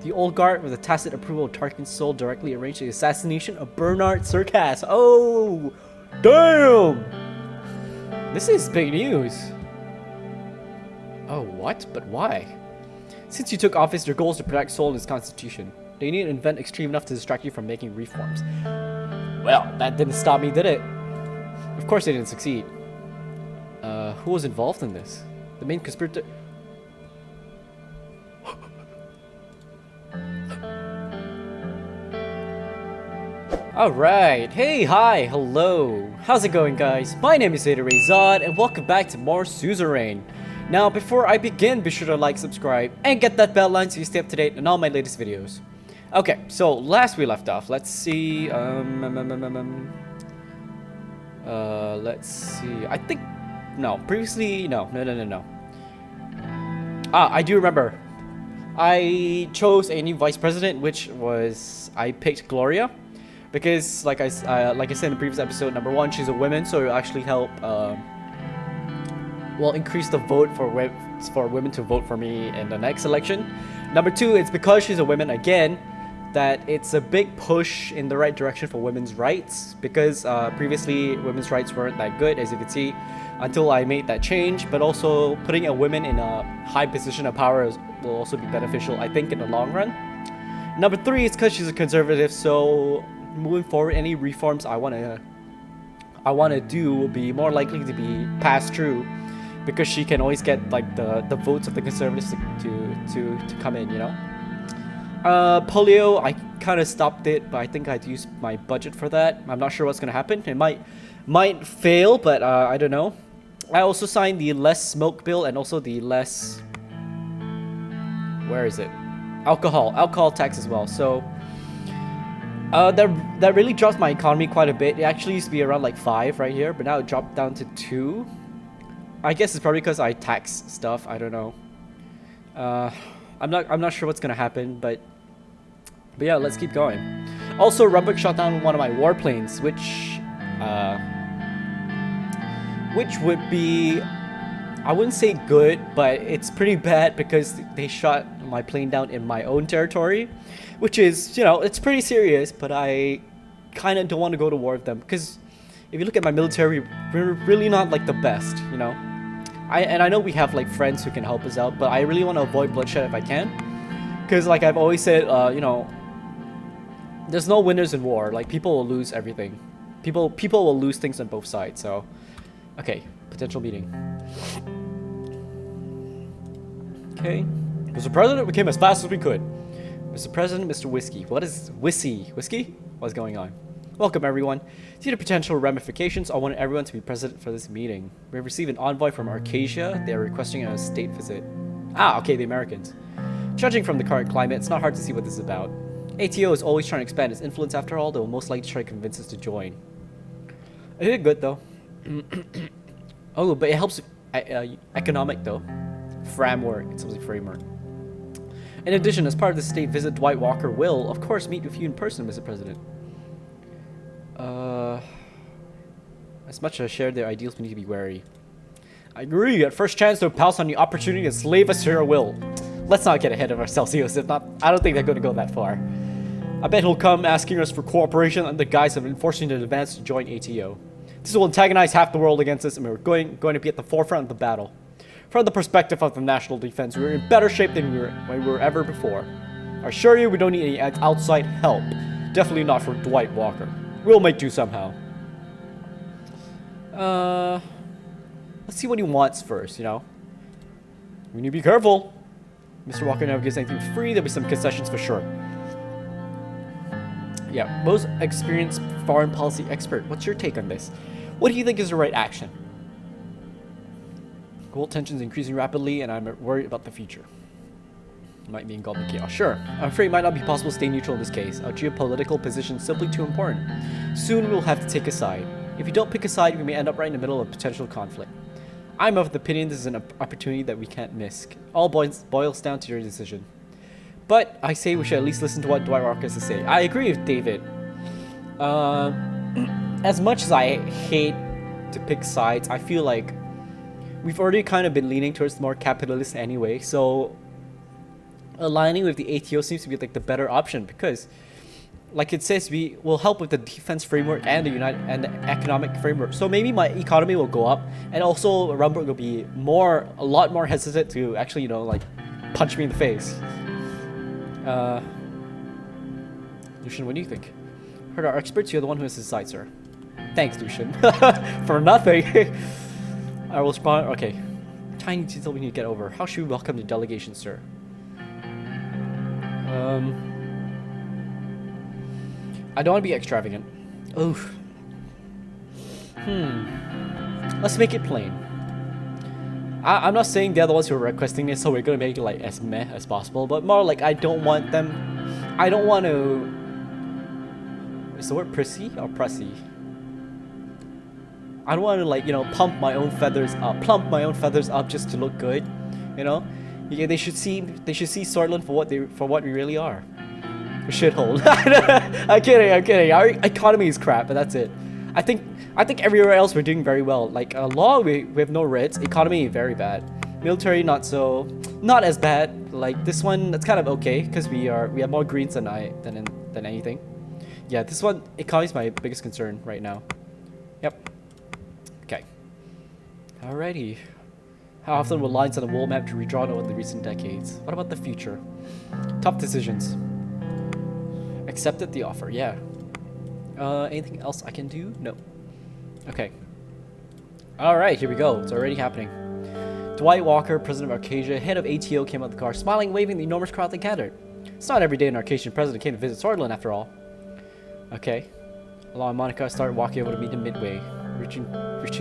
The old guard, with the tacit approval of Tarkin's soul, directly arranged the assassination of Bernard Circas. Oh, damn! This is big news. Oh, what? But why? Since you took office, your goal is to protect Sol and his constitution. They need an event extreme enough to distract you from making reforms. Well, that didn't stop me, did it? Of course they didn't succeed. Who was involved in this? The main conspirator... Alright, hey, hi, hello. How's it going, guys? My name is ZetaRayZod, and welcome back to more Suzerain. Now, before I begin, be sure to like, subscribe, and get that bell line so you stay up to date on all my latest videos. Okay, so last we left off, let's see, let's see, I think, no, previously, no. Ah, I do remember. I chose a new vice president, which was, I picked Gloria. Because, like I said in the previous episode, number one, she's a woman, so it'll actually help, well, increase the vote for women to vote for me in the next election. Number two, it's because she's a woman, again, that it's a big push in the right direction for women's rights. Because previously, women's rights weren't that good, as you can see, until I made that change. But also, putting a woman in a high position of power will also be beneficial, I think, in the long run. Number three, it's because she's a conservative, so moving forward, any reforms I wanna do will be more likely to be passed through, because she can always get like the votes of the conservatives to come in, you know. Polio, I kind of stopped it, but I think I'd use my budget for that. I'm not sure what's gonna happen. It might fail, but I don't know. I also signed the less smoke bill and also the less, where is it? Alcohol tax as well. So that really dropped my economy quite a bit. It actually used to be around like 5 right here, but now it dropped down to 2. I guess it's probably because I tax stuff. I don't know. I'm not sure what's gonna happen, but yeah, let's keep going. Also, Rumbuk shot down one of my warplanes, which would be, I wouldn't say good, but it's pretty bad because they shot my plane down in my own territory, which is, you know, it's pretty serious, but I kind of don't want to go to war with them, because if you look at my military, we're really not like the best, you know. I know we have like friends who can help us out, but I really want to avoid bloodshed if I can, because like I've always said, you know, there's no winners in war. Like, people will lose everything. People will lose things on both sides. So, okay, potential meeting. Okay, Mr. President, we came as fast as we could. Mr. President, Mr. Whiskey. What is Whiskey? What's going on? Welcome, everyone. Due to potential ramifications, I want everyone to be present for this meeting. We have received an envoy from Arcasia. They are requesting a state visit. Ah, okay, the Americans. Judging from the current climate, it's not hard to see what this is about. ATO is always trying to expand its influence after all. They will most likely try to convince us to join. I did good, though. Oh, but it helps economic, though. Framework. It's something framework. In addition, as part of the state visit, Dwight Walker will, of course, meet with you in person, Mr. President. As much as I share their ideals, we need to be wary. I agree. At first chance, they'll pounce on the opportunity and slave us to your will. Let's not get ahead of ourselves, If not, I don't think they're going to go that far. I bet he'll come asking us for cooperation under the guise of enforcing the demands to join ATO. This will antagonize half the world against us, and we're going to be at the forefront of the battle. From the perspective of the national defense, we're in better shape than we were ever before. I assure you, we don't need any outside help. Definitely not for Dwight Walker. We'll make do somehow. Let's see what he wants first, you know. We need to be careful. Mr. Walker never gives anything for free. There'll be some concessions for sure. Yeah, most experienced foreign policy expert. What's your take on this? What do you think is the right action? Global tensions increasing rapidly, and I'm worried about the future. Might be engulfed in chaos. Sure, I'm afraid it might not be possible to stay neutral in this case. Our geopolitical position is simply too important. Soon we'll have to take a side. If you don't pick a side, we may end up right in the middle of potential conflict. I'm of the opinion this is an opportunity that we can't miss. All boils down to your decision. But I say we should at least listen to what Dwight Walker has to say. I agree with David. As much as I hate to pick sides, I feel like we've already kind of been leaning towards more capitalist anyway, so aligning with the ATO seems to be like the better option because, like it says, we will help with the defense framework and the the economic framework. So maybe my economy will go up, and also Rumberg will be a lot more hesitant to actually, you know, like punch me in the face. Lucian, what do you think? Heard our experts, you're the one who has to decide, sir. Thanks, Lucian. For nothing. I will respond. Okay. Tiny detail we need to get over. How should we welcome the delegation, sir? I don't want to be extravagant. Oof. Let's make it plain. I'm not saying they're the ones who are requesting this, so we're gonna make it like as meh as possible, but more like I don't want to... Is the word prissy or pressy? I don't want to, like, you know, plump my own feathers up just to look good, you know? Yeah, they should see Sordland for what we really are. A shithole. I'm kidding. Our economy is crap, but that's it. I think everywhere else we're doing very well. Like law, we have no writs. Economy very bad. Military not as bad. Like this one, that's kind of okay because we have more greens than anything. Yeah, this one economy is my biggest concern right now. Yep. Okay. Alrighty. How often will lines on the world map be redrawn over the recent decades? What about the future? Tough decisions. Accepted the offer, yeah. Anything else I can do? No. Okay. Alright, here we go. It's already happening. Dwight Walker, president of Arcadia, head of ATO, came out of the car, smiling, waving the enormous crowd they gathered. It's not every day an Arcadian president came to visit Sordland, after all. Okay. Along Monica started walking over to meet him midway, reaching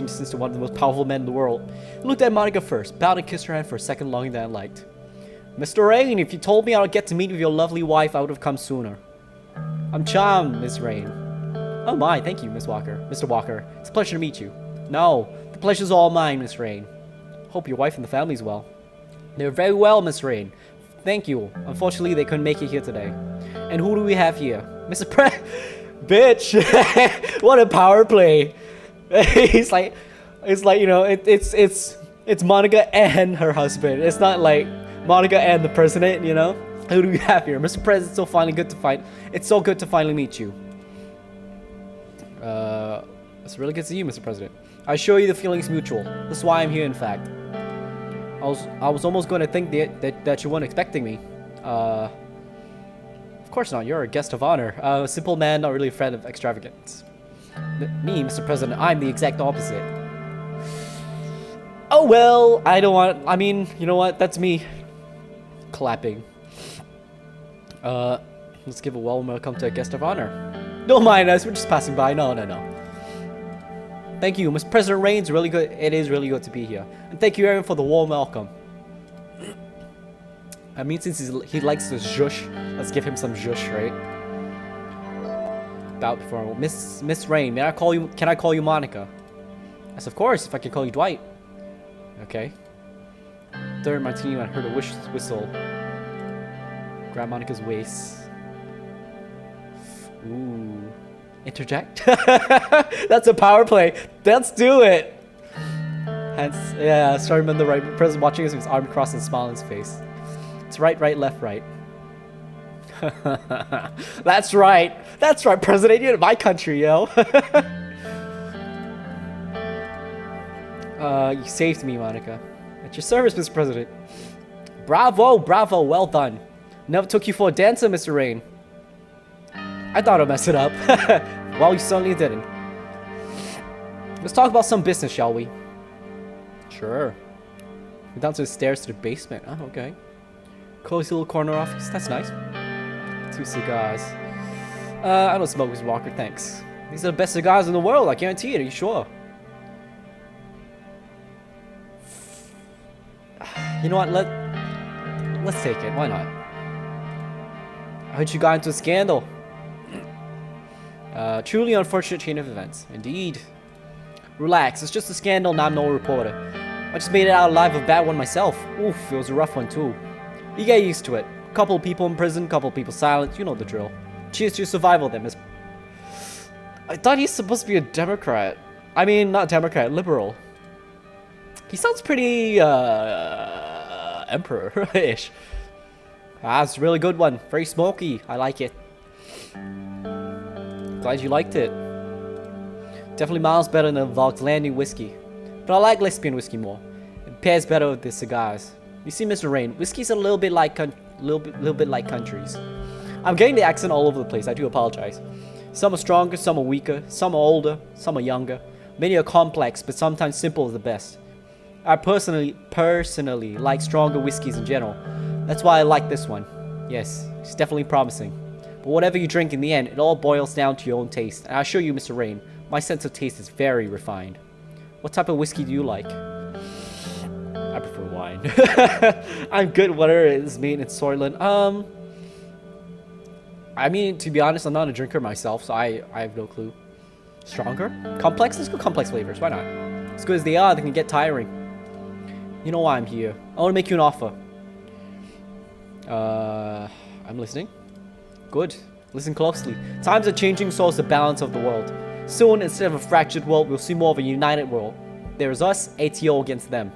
distance to one of the most powerful men in the world. He looked at Monica first, bowed and kissed her hand for a second longer than I liked. Mr. Rain, if you told me I would get to meet with your lovely wife, I would have come sooner. I'm charmed, Miss Rain. Oh my, thank you, Mr. Walker. It's a pleasure to meet you. No, the pleasure's all mine, Miss Rain. Hope your wife and the family's well. They're very well, Miss Rain. Thank you. Unfortunately, they couldn't make it here today. And who do we have here? Mr. Bitch! What a power play! It's like, you know, it's Monica and her husband. It's not like Monica and the president, you know? Who do we have here? Mr. President, it's so good to finally meet you. It's really good to see you, Mr. President. I assure you the feeling's mutual. That's why I'm here, in fact. I was almost going to think that you weren't expecting me. Of course not. You're a guest of honor. A simple man, not really a friend of extravagance. Me, Mr. President, I'm the exact opposite. Oh well, I mean, you know what? That's me clapping. Let's give a warm welcome to a guest of honor. Don't mind us, we're just passing by. No. Thank you, Mr. President Rain's really good. It is really good to be here. And thank you, everyone, for the warm welcome. I mean, since he likes the zhush, let's give him some zhush, right? Bow before Miss Rain. Can I call you Monica? Yes, of course. If I can call you Dwight. Okay. Third martini when I heard a whistle. Grab Monica's waist. Ooh. Interject? That's a power play. Let's do it. Hence, yeah, starting on the right. President watching us with his arm crossed and a smile on his face. It's right, left, right. That's right. That's right, President. You're in my country, yo. You saved me, Monica. At your service, Mr. President. Bravo, well done. Never took you for a dancer, Mr. Rain. I thought I'd mess it up. Well, you certainly didn't. Let's talk about some business, shall we? Sure. We're down to the stairs to the basement. Oh, okay. Cozy little corner office. That's nice. 2 cigars. I don't smoke, Mr. Walker, thanks. These are the best cigars in the world, I guarantee it. Are you sure? You know what? Let's take it. Why not? I heard you got into a scandal. Truly unfortunate chain of events. Indeed. Relax, it's just a scandal and I'm no reporter. I just made it out alive of a bad one myself. Oof, it was a rough one too. You get used to it. Couple people in prison, couple people silent, you know the drill. Cheers to your survival then, Miss... I thought he's supposed to be a Democrat. I mean, not Democrat, liberal. He sounds pretty, Emperor-ish. Ah, it's a really good one. Very smoky. I like it. Glad you liked it. Definitely miles better than Volkslandian whiskey. But I like Lesbian whiskey more. It pairs better with the cigars. You see, Mr. Rain, whiskey's a little bit like countries. I'm getting the accent all over the place. I do apologize. Some are stronger, some are weaker, some are older, some are younger. Many are complex, but sometimes simple is the best. I personally like stronger whiskeys in general. That's why I like this one. Yes, it's definitely promising. But whatever you drink in the end, it all boils down to your own taste. And I assure you, Mr. Rain, my sense of taste is very refined. What type of whiskey do you like? I prefer wine. I'm good whatever it is made in Sordland. I mean, to be honest, I'm not a drinker myself, so I have no clue. Stronger? Complex? Let's go complex flavors. Why not? As good as they are, they can get tiring. You know why I'm here. I want to make you an offer. I'm listening. Good. Listen closely. Times are changing, so is the balance of the world. Soon, instead of a fractured world, we'll see more of a united world. There is us, ATO against them.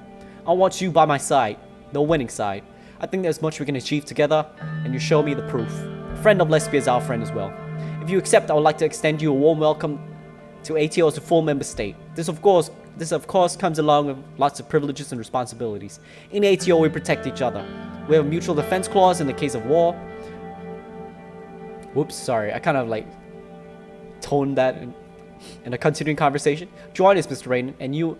I want you by my side. The winning side. I think there's much we can achieve together, and you show me the proof. A friend of Lesbia is our friend as well. If you accept, I would like to extend you a warm welcome to ATO as a full member state. This of course comes along with lots of privileges and responsibilities. In ATO, we protect each other. We have a mutual defense clause in the case of war. Whoops, sorry. I kind of like toned that in a continuing conversation. Join us, Mr. Rain, and you,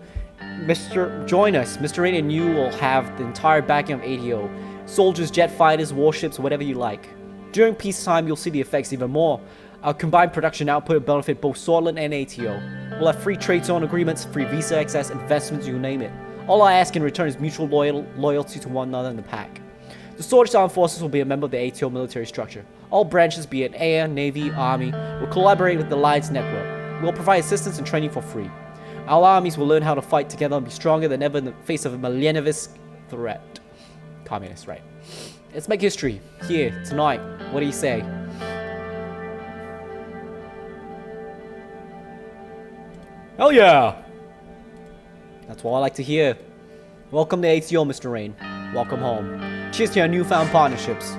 join us, Mr. Rain, and you will have the entire backing of ATO. Soldiers, jet fighters, warships, whatever you like. During peacetime, you'll see the effects even more. Our combined production output will benefit both Sordland and ATO. We'll have free trade zone agreements, free visa access, investments, you name it. All I ask in return is mutual loyalty to one another in the pack. The Sword's Armed Forces will be a member of the ATO military structure. All branches, be it Air, Navy, Army, will collaborate with the Alliance network. We will provide assistance and training for free. Our armies will learn how to fight together and be stronger than ever in the face of a millennialist threat. Communist, right? Let's make history. Here, tonight. What do you say? Hell yeah! That's what I like to hear. Welcome to ATO, Mr. Rain. Welcome home. Cheers to your newfound partnerships.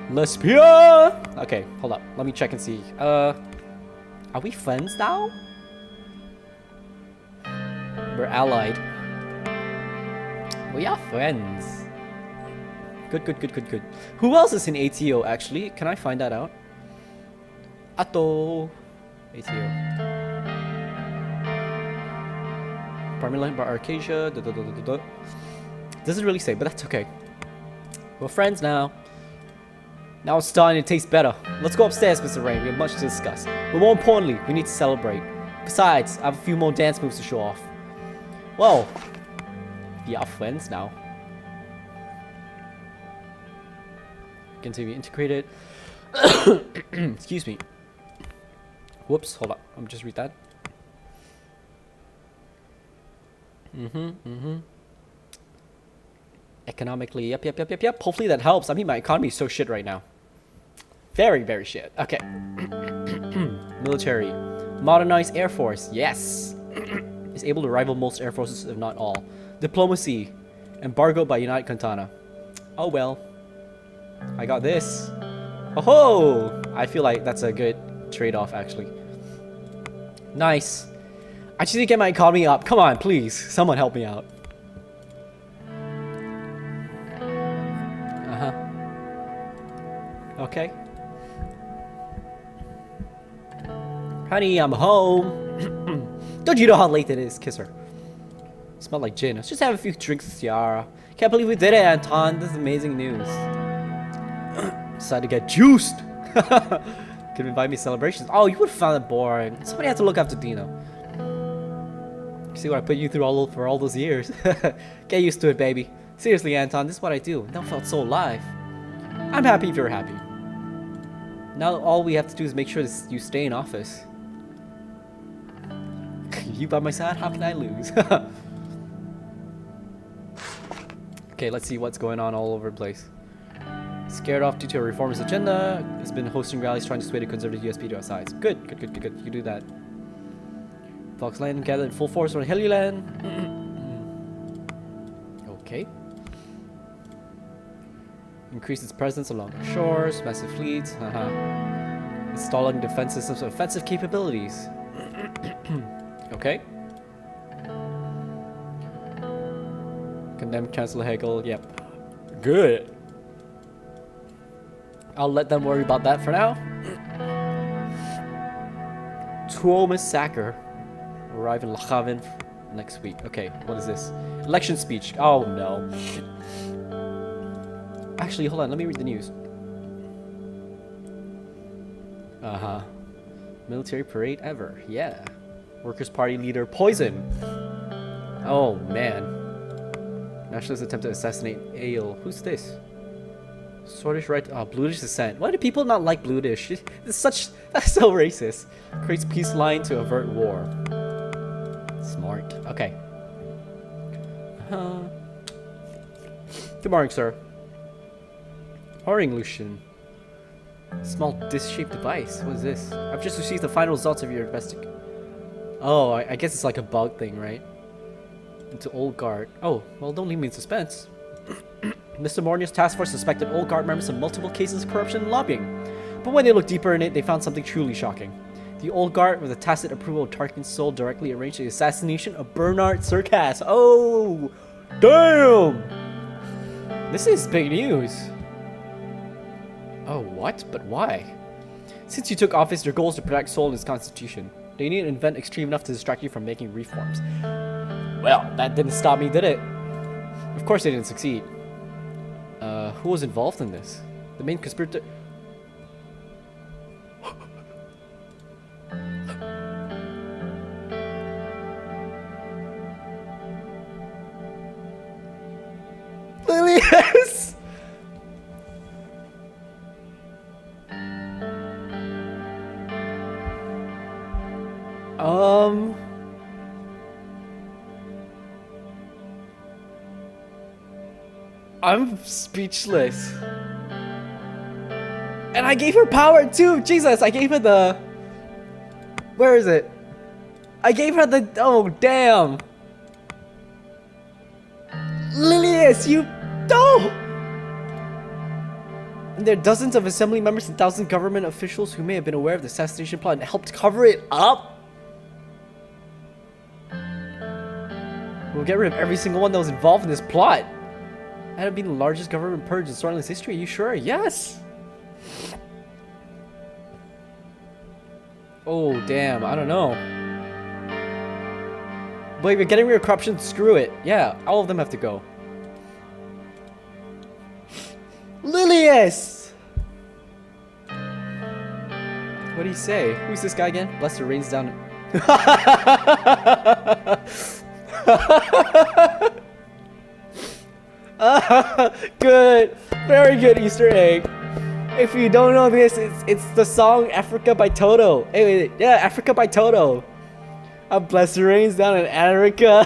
Lesbia! Okay, hold up. Let me check and see. Are we friends now? We're allied. We are friends. Good. Who else is in ATO, actually? Can I find that out? Atto. ATO. Primarily by Arcadia. Doesn't really say, but that's okay. We're friends now. Now it's starting to taste better. Let's go upstairs, Mr. Rain. We have much to discuss. But more importantly, we need to celebrate. Besides, I have a few more dance moves to show off. Well, we are friends now. Continue integrated. Excuse me. Whoops, hold up. Let me just read that. Economically, yep. Hopefully that helps. I mean, my economy is so shit right now. Very, very shit. Okay. Military. Modernized Air Force. Yes. Is able to rival most air forces, if not all. Diplomacy. Embargo by United Quintana. Oh well. I got this. Oh! I feel like that's a good trade-off, actually. Nice. I just need to get my economy up. Come on, please. Someone help me out. Okay. Honey, I'm home. Don't you know how late it is? Kiss her. Smell like gin. Let's just have a few drinks, Ciara. Can't believe we did it, Anton. This is amazing news. Decided to get juiced. Could invite me to celebrations. Oh, you would have found it boring. Somebody had to look after Dino. See what I put you through for all those years. Get used to it, baby. Seriously, Anton, this is what I do. It never felt so alive. I'm happy if you're happy. Now all we have to do is make sure that you stay in office. You by my side? How can I lose? Okay, let's see what's going on all over the place. Scared off due to a reformist agenda. Has been hosting rallies trying to sway the conservative USP to our sides. Good. You do that. Volksland gathered in full force on Helluland. Okay. Increase its presence along the shores, massive fleets, installing defense systems with offensive capabilities. Okay. Condemn Chancellor Hegel, yep. Good. I'll let them worry about that for now. Tuomas Sacker. Arrive in Lachavin next week. Okay, what is this? Election speech. Oh no. Actually, hold on, let me read the news. Military parade ever. Yeah. Workers' Party leader poison. Oh man. Nationalists attempt to assassinate Ale. Who's this? Sordid right. Oh, Bludish descent. Why do people not like Bludish? That's so racist. Creates peace line to avert war. Smart. Okay. Good morning, sir. Morning, Lucian. Small disc-shaped device. What is this? I've just received the final results of your investigation. Oh, I guess it's like a bug thing, right? Into Old Guard. Oh, well, don't leave me in suspense. Mr. Mornier's task force suspected Old Guard members of multiple cases of corruption and lobbying. But when they looked deeper in it, they found something truly shocking. The Old Guard, with the tacit approval of Tarkin's soul, directly arranged the assassination of Bernard Circas. Oh, damn! This is big news. Oh, what? But why? Since you took office, your goal is to protect Seoul and its constitution. They need an event extreme enough to distract you from making reforms. Well, that didn't stop me, did it? Of course they didn't succeed. Who was involved in this? The main conspirator... Lilius! I'm speechless. And I gave her power too! Jesus, I gave her the... Where is it? I gave her the... Oh, damn! Lilius, you... No! And there are dozens of assembly members and thousands of government officials who may have been aware of the assassination plot and helped cover it up? We'll get rid of every single one that was involved in this plot. That would be the largest government purge in Sordland's history. Are you sure? Yes! Oh, damn. I don't know. But if you're getting rid of corruption, screw it. Yeah, all of them have to go. Lilius! What do you say? Who's this guy again? Bless the rains down. Good. Very good Easter egg. If you don't know this, it's the song Africa by Toto. Hey, yeah, Africa by Toto. Bless the rains down in Africa.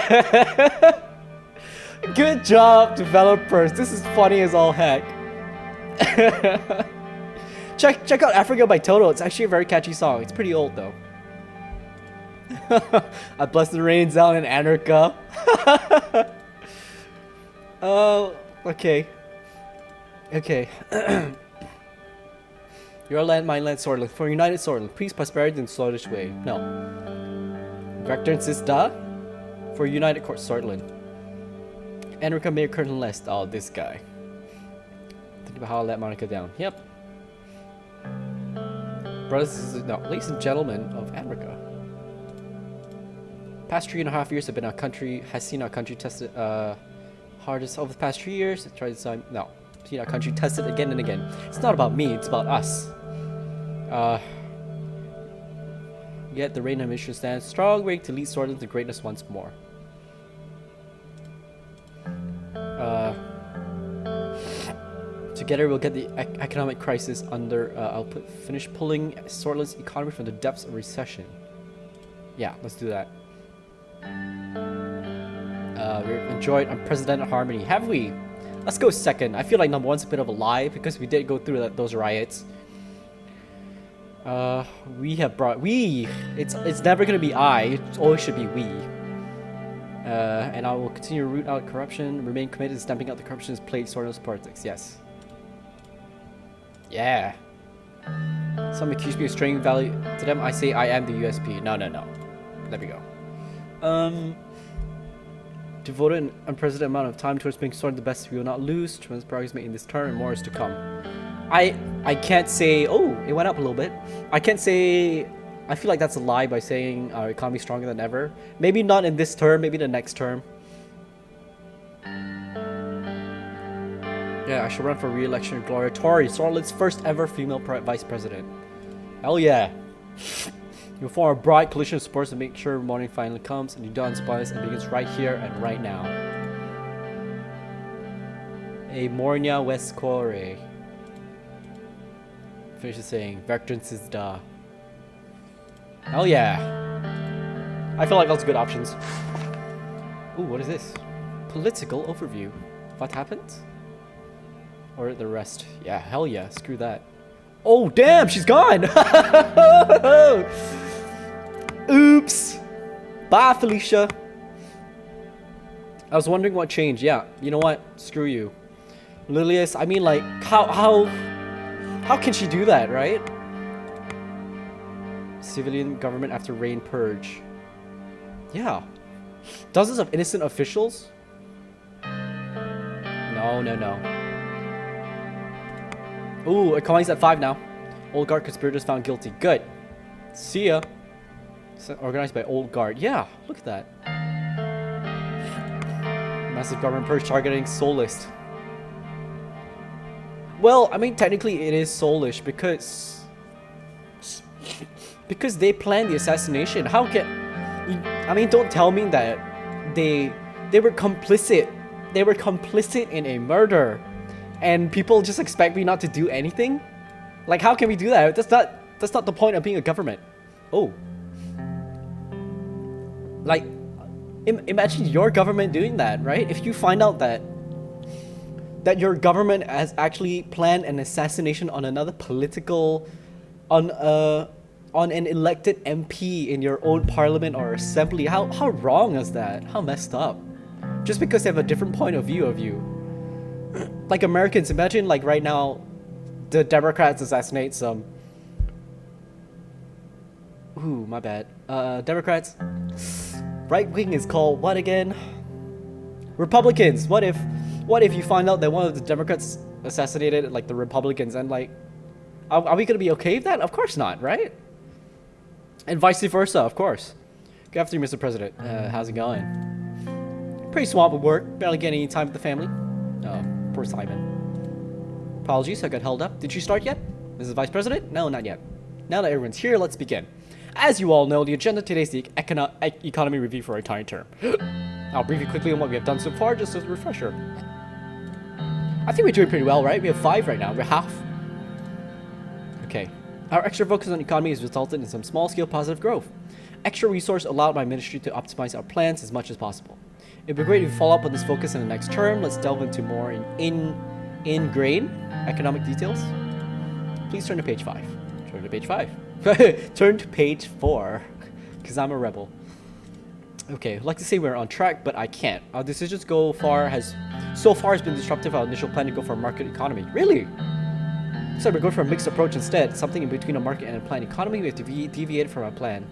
Good job, developers. This is funny as all heck. Check out Africa by Toto. It's actually a very catchy song. It's pretty old though. I bless the rains down in Africa. Oh, okay. Okay. Your land, my land, Sordland. For united Sordland, peace, prosperity, in Sordish way. No. Vector insists da. For united court, Sordland. Enrica Mayor Colonel Lest. Oh, this guy. Think about how I let Monica down. Yep. Brothers, no, ladies and gentlemen of Enrica. Past 3.5 years have been has seen our country tested hardest over the past 3 years. Try this time. No. Seen our country tested again and again. It's not about me, it's about us. Yet the reign of mission stands strong, ready to lead Sordland to greatness once more. Together we'll get the economic crisis under finish pulling Sordland's economy from the depths of recession. Yeah, let's do that. We've enjoyed unprecedented harmony, have we? Let's go second. I feel like number one's a bit of a lie because we did go through those riots. We have brought It's never gonna be I. It always should be we. And I will continue to root out corruption, remain committed to stamping out the corruption's plague Sordland's politics. Yes. Yeah. Some accuse me of straying value to them. I say I am the USP. No. There we go. Devoted an unprecedented amount of time towards making Sordland the best we will not lose. Tremendous progress made in this term and more is to come. I can't say, oh, it went up a little bit. I can't say, I feel like that's a lie by saying our economy is stronger than ever. Maybe not in this term, maybe the next term. Yeah, I should run for re-election in Gloria Tory, Sordland's first ever female vice president. Hell yeah. You'll form a broad coalition of supporters to make sure morning finally comes and you don't inspire us and begins right here and right now. A Mornia West Core. Finishes saying, Veterans is da. Hell yeah. I feel like those are good options. Ooh, what is this? Political overview. What happened? Or the rest? Yeah, hell yeah. Screw that. Oh, damn, she's gone! Oops! Bye, Felicia! I was wondering what changed. Yeah, you know what? Screw you. Lilius, I mean, like, how can she do that, right? Civilian government after rain purge. Yeah. Dozens of innocent officials? No. Ooh, economy's at 5 now. Old Guard conspirators found guilty. Good. See ya. Organized by Old Guard. Yeah, look at that. Massive government purge targeting Soulless. Well, I mean, technically it is soulish because they planned the assassination. How can... I mean, don't tell me that they were complicit. They were complicit in a murder. And people just expect me not to do anything? Like, how can we do that? That's not the point of being a government. Oh. Like, imagine your government doing that, right? If you find out that your government has actually planned an assassination on another political, on an elected MP in your own parliament or assembly, how wrong is that? How messed up? Just because they have a different point of view of you. Like Americans, imagine like right now, the Democrats assassinate some. Ooh, my bad. Democrats. Right wing is called what again? Republicans. What if you find out that one of the Democrats assassinated like the Republicans and like, are we gonna be okay with that? Of course not, right? And vice versa, of course. Good afternoon, Mr. President. How's it going? Pretty swamped with work. Barely getting any time with the family. Oh, poor Simon. Apologies, I got held up. Did you start yet? Mrs. Vice President? No, not yet. Now that everyone's here, let's begin. As you all know, the agenda today is the economy review for our entire term. I'll brief you quickly on what we have done so far, just as a refresher. I think we're doing pretty well, right? We have 5 right now. We're half. Okay. Our extra focus on economy has resulted in some small-scale positive growth. Extra resource allowed my ministry to optimize our plans as much as possible. It'd be great if you follow up on this focus in the next term. Let's delve into more in-grain economic details. Please turn to page 5. Turn to page 5. Turn to page 4, because I'm a rebel. Okay, I'd like to say we're on track, but I can't. Our decisions so far has been disruptive of our initial plan to go for a market economy. Really? So we're going for a mixed approach instead. Something in between a market and a planned economy. We have to deviate from our plan.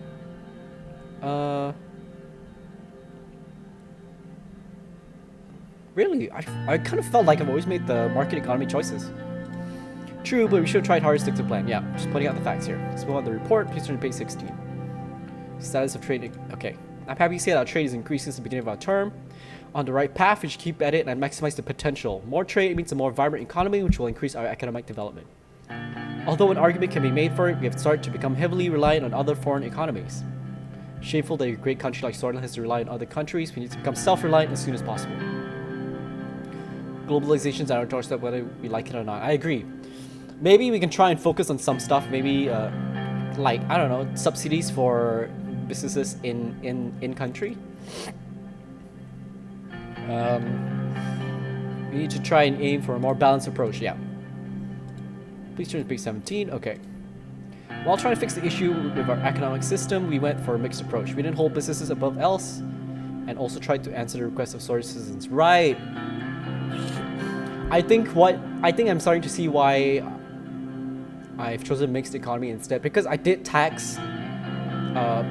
Really? I kind of felt like I've always made the market economy choices. True, but we should have tried harder to stick to the plan. Yeah, just pointing out the facts here. Let's move on to the report. Please turn to page 16. Status of trade. Okay. I'm happy to say that our trade is increasing since the beginning of our term. On the right path, we should keep at it and maximize the potential. More trade means a more vibrant economy, which will increase our economic development. Although an argument can be made for it, we have started to become heavily reliant on other foreign economies. Shameful that a great country like Sordland has to rely on other countries. We need to become self-reliant as soon as possible. Globalization is at our doorstep whether we like it or not. I agree. Maybe we can try and focus on some stuff. Maybe, like, I don't know, subsidies for businesses in country. We need to try and aim for a more balanced approach. Yeah. Please turn to page 17. Okay. While trying to fix the issue with our economic system, we went for a mixed approach. We didn't hold businesses above else, and also tried to answer the requests of Sordland citizens. Right. I think I'm starting to see why I've chosen mixed economy instead because I did tax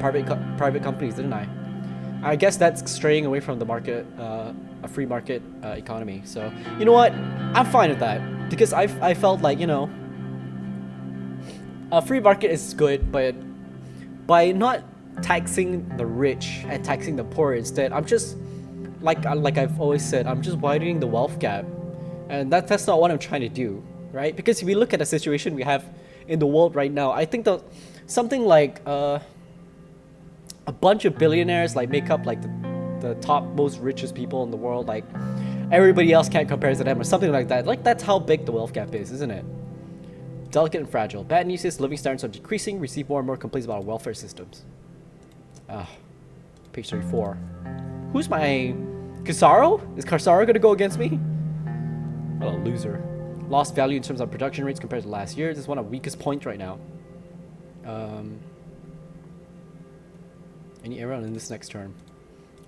private companies, didn't I? I guess that's straying away from the market, a free market economy. So you know what? I'm fine with that because I felt like, you know, a free market is good, but by not taxing the rich and taxing the poor instead, I'm just like I've always said, I'm just widening the wealth gap, and that's not what I'm trying to do, right? Because if we look at the situation we have in the world right now, I think that something like a bunch of billionaires like make up like the top most richest people in the world, like everybody else can't compare to them or something like that. Like that's how big the wealth gap is, isn't it? Delicate and fragile. Bad news is living standards are decreasing. Receive more and more complaints about our welfare systems. Page 34. Who's my... Casaro? Is Casaro gonna go against me? What a loser. Lost value in terms of production rates compared to last year. This is one of the weakest points right now. Any error in this next term?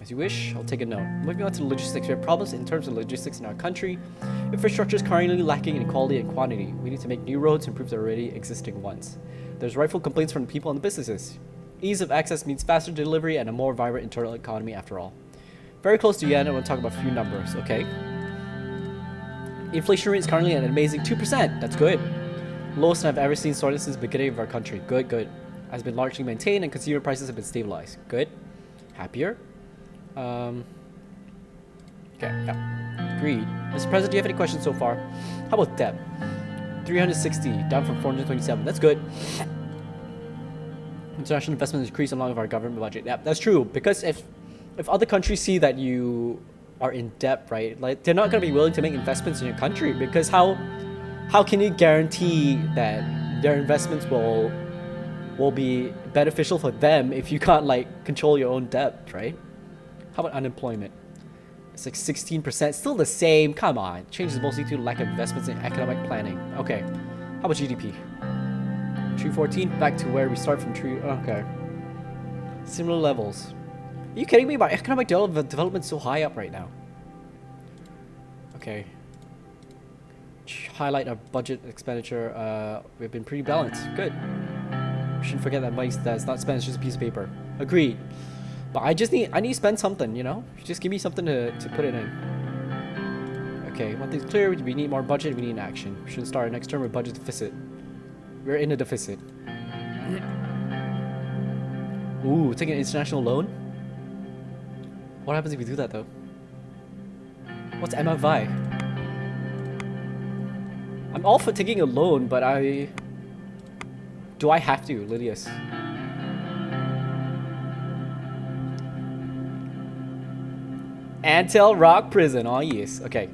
As you wish, I'll take a note. Moving on to logistics. We have problems in terms of logistics in our country. Infrastructure is currently lacking in quality and quantity. We need to make new roads, improve the already existing ones. There's rightful complaints from the people and the businesses. Ease of access means faster delivery and a more vibrant internal economy after all. Very close to yen, I want to talk about a few numbers, okay? Inflation rate is currently at an amazing 2%. That's good. Lowest I've ever seen Sordland since the beginning of our country. Good, good. Has been largely maintained and consumer prices have been stabilized. Good. Happier. Okay, yeah. Agreed. Mr. President, do you have any questions so far? How about debt? 360, down from 427. That's good. International investment has increased along with our government budget. Yeah, that's true. Because if other countries see that you are in debt, right? Like they're not going to be willing to make investments in your country because how can you guarantee that their investments will be beneficial for them if you can't like control your own debt, right? How about unemployment? It's like 16%, still the same. Come on. Changes mostly due to lack of investments in economic planning. Okay. How about GDP? 314, back to where we start from. Okay. Similar levels. Are you kidding me? My economic development's so high up right now. Okay. Highlight our budget expenditure. We've been pretty balanced. Good. We shouldn't forget that money that's not spent is just a piece of paper. Agreed. But I need to spend something, you know? Just give me something to put it in. Okay, one thing's clear, we need more budget, we need action. We shouldn't start our next term with budget deficit. We're in a deficit. Ooh, taking an international loan? What happens if we do that though? What's MFI? I'm all for taking a loan, but do I have to, Lydius? Antel Rock Prison. Oh yes. Okay.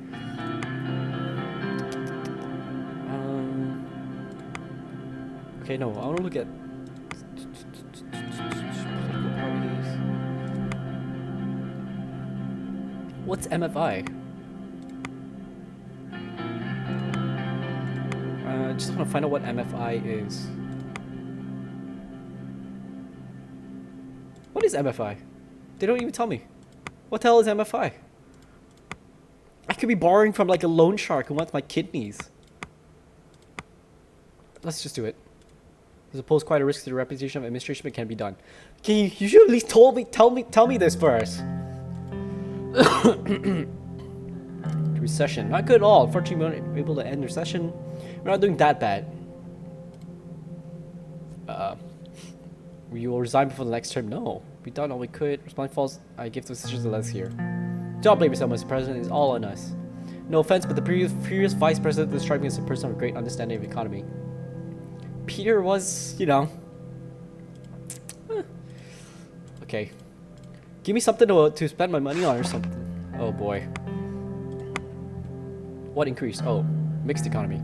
Okay. No, I want to look at political parties. What's MFI? I just want to find out what MFI is. What is MFI? They don't even tell me. What the hell is MFI? I could be borrowing from like a loan shark who wants my kidneys. Let's just do it. This poses quite a risk to the reputation of administration, but can be done. Okay, you should at least tell me this first. Recession, not good at all. Unfortunately, we weren't able to end the recession. We're not doing that bad. We will resign before the next term. No, we done all we could. Responding false, I give the decisions to us here. Don't blame yourself, Mr. President. It's all on us. No offense, but the previous vice president was striking as a person of great understanding of the economy. Peter was, you know. Okay. Give me something to spend my money on or something. Oh boy. What increased? Oh, mixed economy.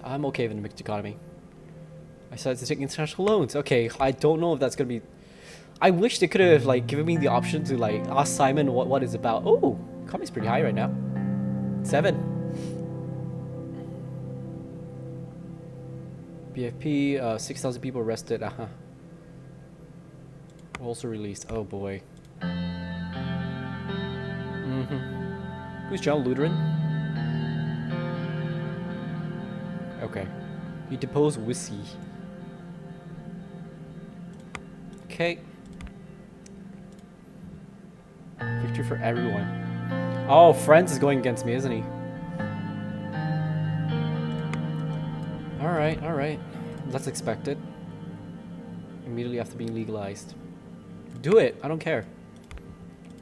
I'm okay with a mixed economy. I decided to take international loans. Okay, I don't know if that's gonna be... I wish they could have like given me the option to like ask Simon what it's about. Oh, economy's pretty high right now. 7. BFP, 6,000 people arrested. Also released. Oh boy. Who's John Lutheran? Okay. You depose Wissy. Okay. Victory for everyone. Oh, Franz is going against me, isn't he? Alright, alright. That's expected. Immediately after being legalized. Do it. I don't care.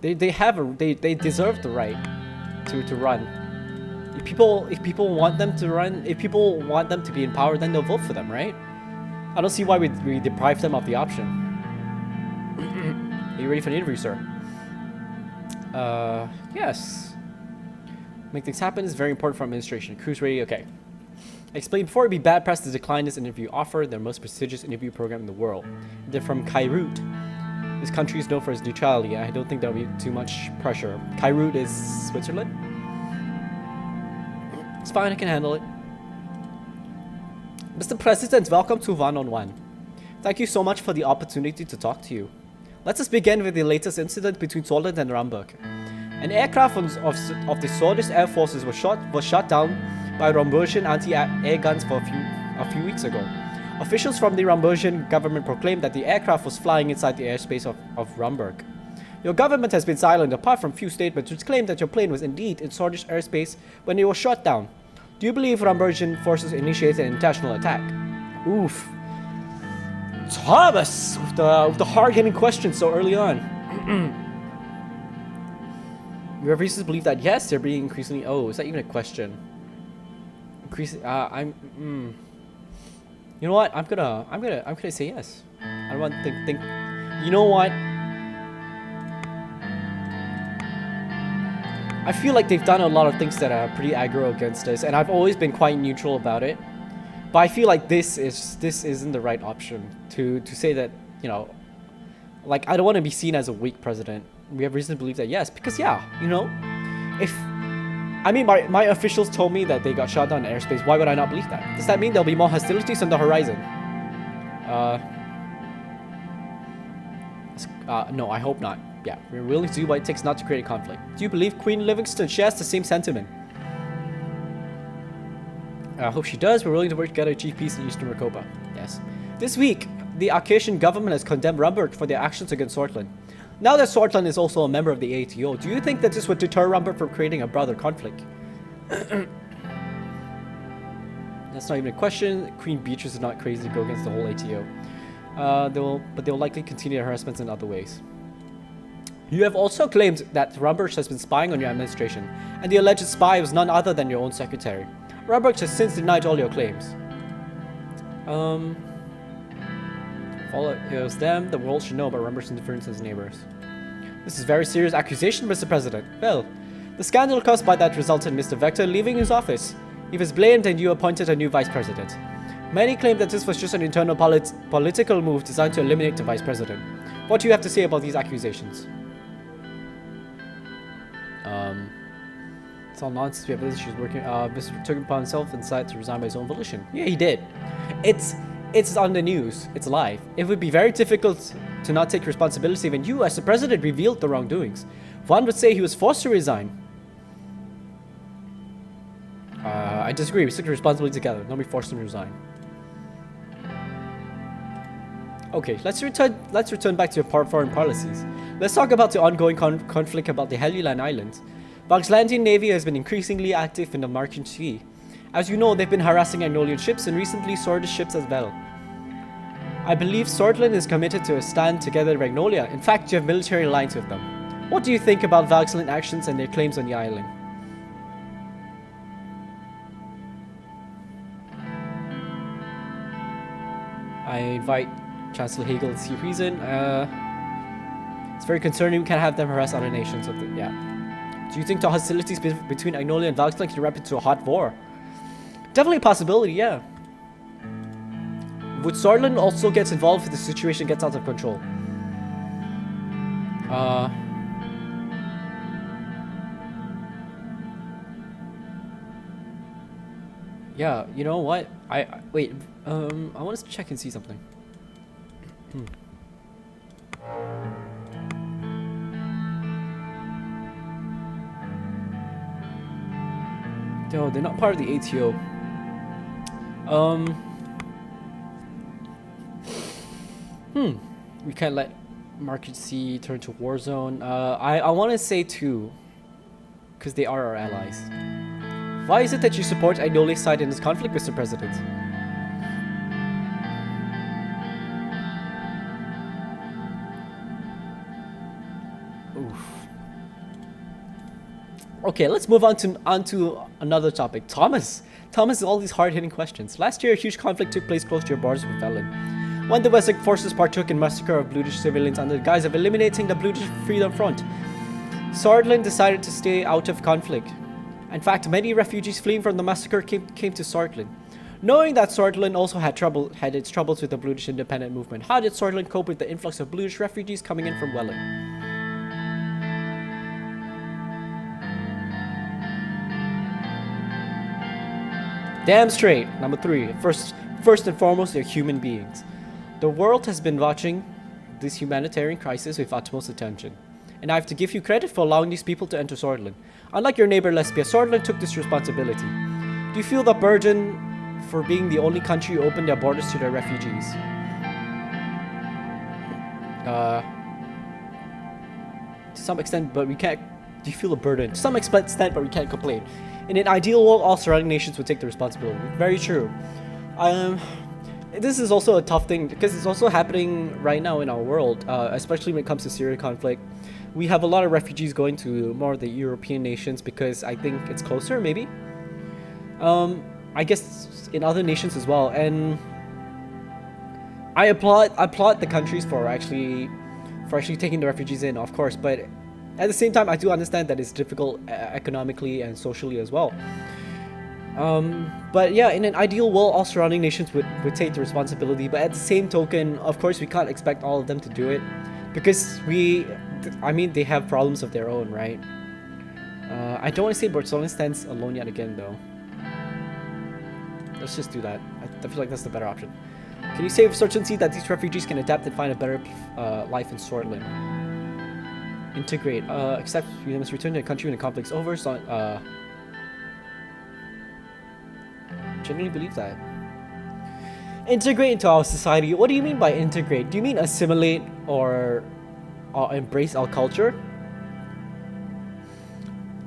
They deserve the right to run. If people want them to run, if people want them to be in power, then they'll vote for them, right? I don't see why we deprive them of the option. Are you ready for the interview, sir? Yes. Make things happen is very important for administration. Crew's ready. Okay. I explained before it'd be bad press to decline this interview offer, their most prestigious interview program in the world. They're from Kairut. This country is known for its neutrality, and I don't think there'll be too much pressure. Kairut is Switzerland? It's fine, I can handle it. Mr. President, welcome to One-on-One. Thank you so much for the opportunity to talk to you. Let us begin with the latest incident between Sordland and Ramberg. An aircraft of the Swedish Air Forces was shot down by Rambergian anti-air guns a few weeks ago. Officials from the Rambergian government proclaimed that the aircraft was flying inside the airspace of Ramberg. Your government has been silent apart from few statements which claim that your plane was indeed in Swedish airspace when it was shot down. Do you believe Rambergian forces initiated an intentional attack? Oof. Thomas! With the hard-hitting question so early on. You have reasons to believe that yes, they're being increasingly... Oh, is that even a question? You know what? I'm gonna say yes. I don't want to think. You know what? I feel like they've done a lot of things that are pretty aggro against us, and I've always been quite neutral about it. But I feel like this isn't the right option to say that, you know, like I don't want to be seen as a weak president. We have reason to believe that yes, because yeah, you know, if I mean my officials told me that they got shot down in airspace, why would I not believe that? Does that mean there'll be more hostilities on the horizon? No, I hope not. Yeah, we're willing to do what it takes not to create a conflict. Do you believe Queen Livingston shares the same sentiment? I hope she does. We're willing to work together to achieve peace in Eastern Rakopa. Yes. This week, the Arcasian government has condemned Ramberg for their actions against Sordland. Now that Sordland is also a member of the ATO, do you think that this would deter Ramberg from creating a broader conflict? That's not even a question. Queen Beatrice is not crazy to go against the whole ATO. They'll likely continue their harassments in other ways. You have also claimed that Ramberg has been spying on your administration, and the alleged spy was none other than your own secretary. Ramberg has since denied all your claims. If all it was them, the world should know about Ramberg's interference as neighbors. This is a very serious accusation, Mr. President. Well, the scandal caused by that resulted in Mr. Vector leaving his office. He was blamed and you appointed a new vice president. Many claim that this was just an internal political move designed to eliminate the vice president. What do you have to say about these accusations? It's all nonsense. We have this issues working. Mr. took it upon himself and decided to resign by his own volition. Yeah, he did. It's on the news. It's live. It would be very difficult to not take responsibility when you, as the president, revealed the wrongdoings. One would say he was forced to resign. I disagree. We took the responsibility together. Nobody forced him to resign. Okay, let's return back to foreign policies. Let's talk about the ongoing conflict about the Helluland Islands. Valkslandian Navy has been increasingly active in the Martian Sea. As you know, they've been harassing Agnolian ships and recently Swordist ships as well. I believe Sordland is committed to a stand together with Magnolia. In fact, you have military alliance with them. What do you think about Valksland actions and their claims on the island? I invite Chancellor Hegel to see reason. It's very concerning. We can't have them harass other nations. Yeah. Do you think the hostilities between Agnolia and Valksland can erupt into a hot war? Definitely a possibility, yeah. Would Sordland also get involved if the situation gets out of control? Yeah, you know what? Wait, I want us to check and see something. No, they're not part of the ATO. Um. We can't let Market C turn to war zone. I want to say 2, because they are our allies. Why is it that you support Aidole's side in this conflict, Mr. President? Oof. Okay, let's move on to another topic. Thomas, all these hard-hitting questions. Last year, a huge conflict took place close to your borders with Velen. When the Western forces partook in massacre of Bluish civilians under the guise of eliminating the Bluish Freedom Front, Sordland decided to stay out of conflict. In fact, many refugees fleeing from the massacre came to Sordland. Knowing that Sordland also had its troubles with the Bluish independent movement, how did Sordland cope with the influx of Bluish refugees coming in from Welland? Damn straight. Number 3. First and foremost, they're human beings. The world has been watching this humanitarian crisis with utmost attention, and I have to give you credit for allowing these people to enter Sordland. Unlike your neighbor Lesbia, Sordland took this responsibility. Do you feel the burden for being the only country who opened their borders to their refugees? To some extent, but we can't. Do you feel the burden? To some extent, but we can't complain. In an ideal world, all surrounding nations would take the responsibility. Very true. This is also a tough thing because it's also happening right now in our world, especially when it comes to Syria conflict. We have a lot of refugees going to more of the European nations because I think it's closer, maybe. I guess in other nations as well, and I applaud the countries for actually taking the refugees in, of course. But at the same time, I do understand that it's difficult economically and socially as well. But yeah, in an ideal world, all surrounding nations would take the responsibility. But at the same token, of course, we can't expect all of them to do it because they have problems of their own, right? I don't want to say Barcelona stands alone yet again, though. Let's just do that. I feel like that's the better option. Can you say with certainty that these refugees can adapt and find a better life in Sordland? Integrate. Except we must return to the country when the conflict's over. So, genuinely believe that. Integrate into our society. What do you mean by integrate? Do you mean assimilate or embrace our culture?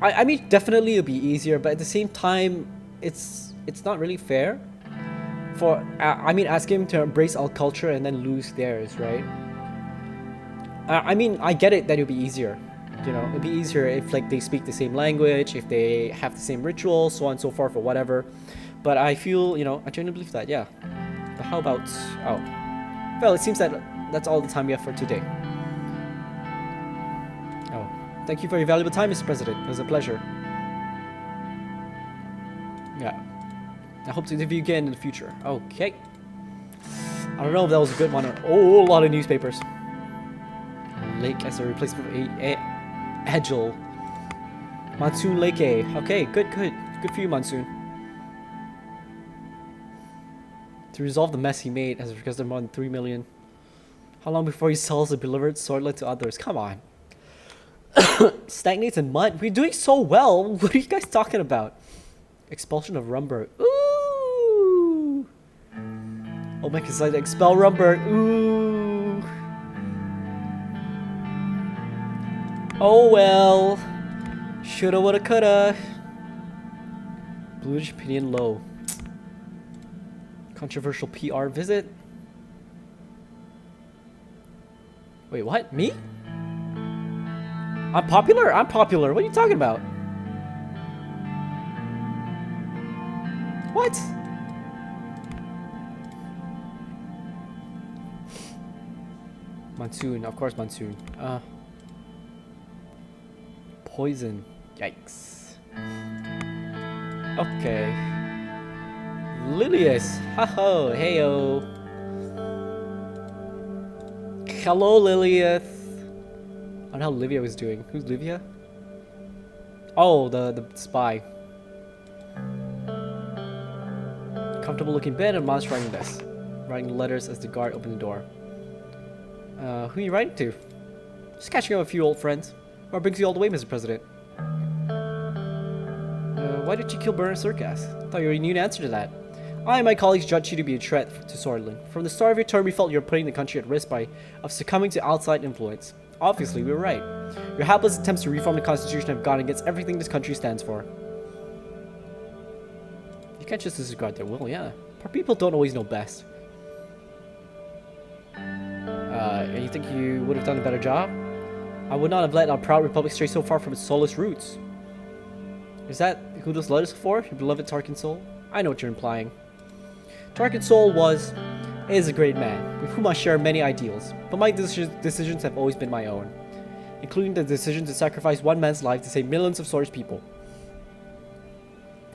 I mean, definitely it'll be easier, but at the same time, it's not really fair. Ask him to embrace our culture and then lose theirs, right? I get it that it'll be easier. You know, it'd be easier if like they speak the same language, if they have the same rituals, so on and so forth, or whatever. But I feel, I genuinely believe that, yeah. But how about... Oh. Well, it seems that that's all the time we have for today. Oh. Thank you for your valuable time, Mr. President. It was a pleasure. Yeah. I hope to interview you again in the future. Okay. I don't know if that was a good one or... Oh, a lot of newspapers. Lake as a replacement for Edgel. Monsoon Lake A. Okay, good. Good for you, Monsoon. To resolve the mess he made has requested more than 3 million. How long before he sells the beloved Sordland to others? Come on. Stagnates in mud? We're doing so well. What are you guys talking about? Expulsion of Rumberg. Ooh. Oh my god, like expel Rumberg. Ooh. Oh well. Shoulda, woulda, coulda. Bluish opinion low. Controversial PR visit. Wait, what? Me? I'm popular? I'm popular. What are you talking about? What? Monsoon, of course, Monsoon. Poison. Yikes. Okay. Lilius. Ha-ho. Heyo. Hello, Lilius. I don't know how Livia was doing. Who's Livia? Oh, the spy. Comfortable looking bed and mom's writing desk. Writing letters as the guard opened the door. Who are you writing to? Just catching up with a few old friends. What brings you all the way, Mr. President? Why did you kill Bernard Circas? I thought you already knew an answer to that. I and my colleagues judged you to be a threat to Sordland. From the start of your term, we felt you were putting the country at risk of succumbing to outside influence. Obviously, we were right. Your hapless attempts to reform the Constitution have gone against everything this country stands for. You can't just disregard their will, yeah. Our people don't always know best. You think you would have done a better job? I would not have let our proud republic stray so far from its soulless roots. Is that who those letters are for? Your beloved Tarkin Soul? I know what you're implying. Tarkin Soul is a great man, with whom I share many ideals, but my decisions have always been my own, including the decision to sacrifice one man's life to save millions of Sor's people.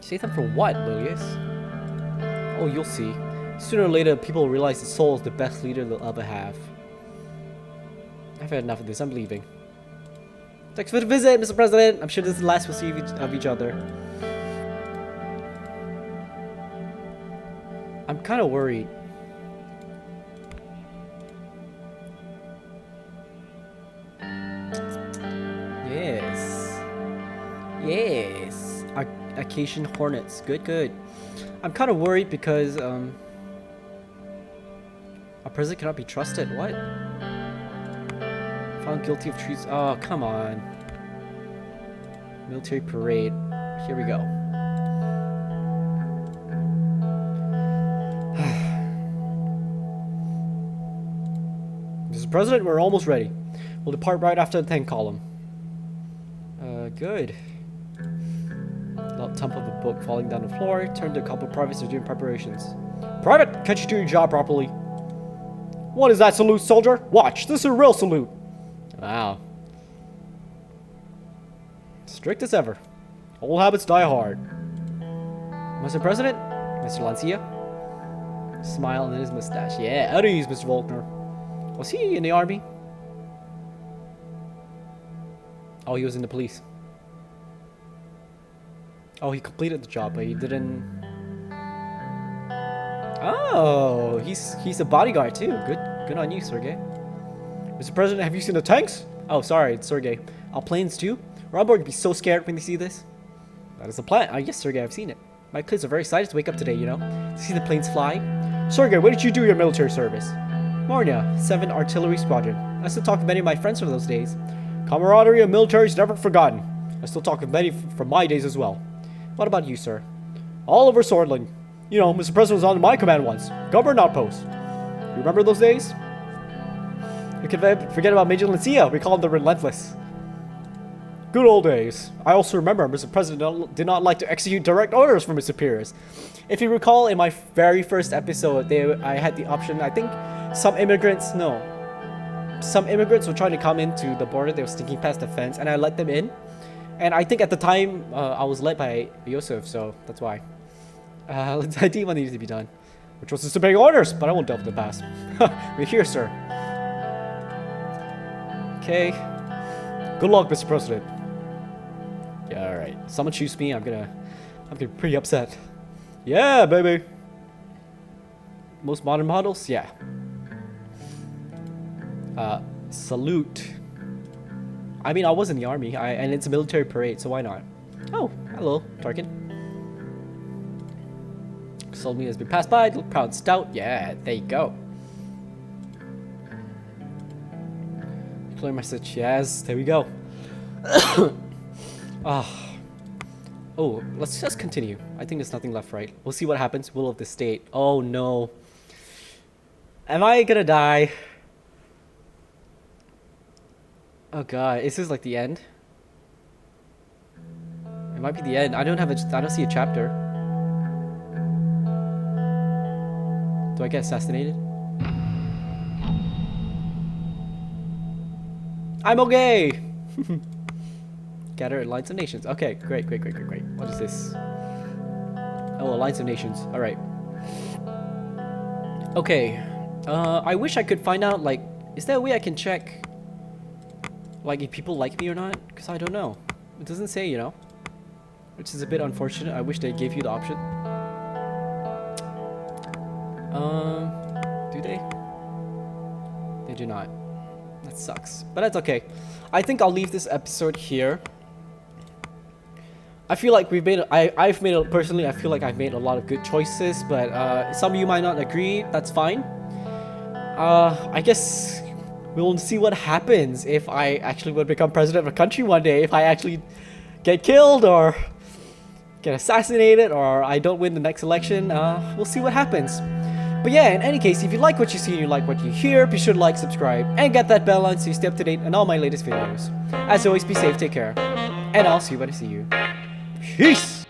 Save them for what, Lilius? Oh, you'll see. Sooner or later, people will realize that Soul is the best leader they'll ever have. I've had enough of this. I'm leaving. Thanks for the visit, Mr. President. I'm sure this is the last we'll see of each other. I'm kind of worried. Yes. Yes. Acacian Hornets. Good, good. I'm kind of worried because, a president cannot be trusted. What? Found guilty of treason. Oh, come on. Military parade. Here we go. Mr. President, we're almost ready. We'll depart right after the tank column. Good. Loud thump of a book falling down the floor. Turned to a couple of privates who are doing preparations. Private, can't you do your job properly? What is that salute, soldier? Watch, this is a real salute. Wow. Strict as ever. Old habits die hard. Mr. President? Mr. Lancia? Smile in his mustache. Yeah, at ease, Mr. Volkner. Was he in the army? Oh, he was in the police. Oh, he completed the job, but he didn't... Oh, he's a bodyguard too. Good on you, Sergey. Mr. President, have you seen the tanks? Oh, sorry, it's Sergey. Our planes too? Rombord would be so scared when they see this. That is the plan. Yes, Sergey, I've seen it. My kids are very excited to wake up today, you know, to see the planes fly. Sergey, what did you do in your military service? Mornia, 7th Artillery Squadron. I still talk to many of my friends from those days. Camaraderie and military is never forgotten. I still talk with many from my days as well. What about you, sir? All over Sordland. You know, Mr. President was on my command once. Governor outpost. You remember those days? You can forget about Major Lancia. We call him the Relentless. Good old days. I also remember Mr. President did not like to execute direct orders from his superiors. If you recall, in my very first episode, I had the option, I think some immigrants were trying to come into the border. They were sneaking past the fence, and I let them in. And I think at the time, I was led by Yusuf, so that's why. I did what needed to be done, which was just obeying orders, but I won't delve into the past. We're here, sir. Okay. Good luck, Mr. President. Yeah, all right. Someone shoots me, I'm gonna be pretty upset. Yeah, baby. Most modern models, yeah. Salute. I mean, I was in the army, and it's a military parade, so why not? Oh, hello, Tarkin. Sold me has been passed by, look proud and stout. Yeah, there you go. Clear message, yes, there we go. Oh, let's just continue. I think there's nothing left, right? We'll see what happens. Will of the state. Oh no. Am I gonna die? Oh god, is this like the end? It might be the end. I don't see a chapter. Do I get assassinated? I'm okay! Gather Alliance of Nations. Okay, great. What is this? Oh, Alliance of Nations. Alright. Okay. I wish I could find out, like, is there a way I can check, like, if people like me or not? Because I don't know. It doesn't say, you know? Which is a bit unfortunate. I wish they gave you the option. Do they? They do not. That sucks. But that's okay. I think I'll leave this episode here. I feel like I've made personally, I feel like I've made a lot of good choices, but some of you might not agree. That's fine. I guess we'll see what happens if I actually would become president of a country one day. If I actually get killed or get assassinated or I don't win the next election, we'll see what happens. But yeah, in any case, if you like what you see and you like what you hear, be sure to like, subscribe, and get that bell on so you stay up to date on all my latest videos. As always, be safe, take care, and I'll see you when I see you. Peace!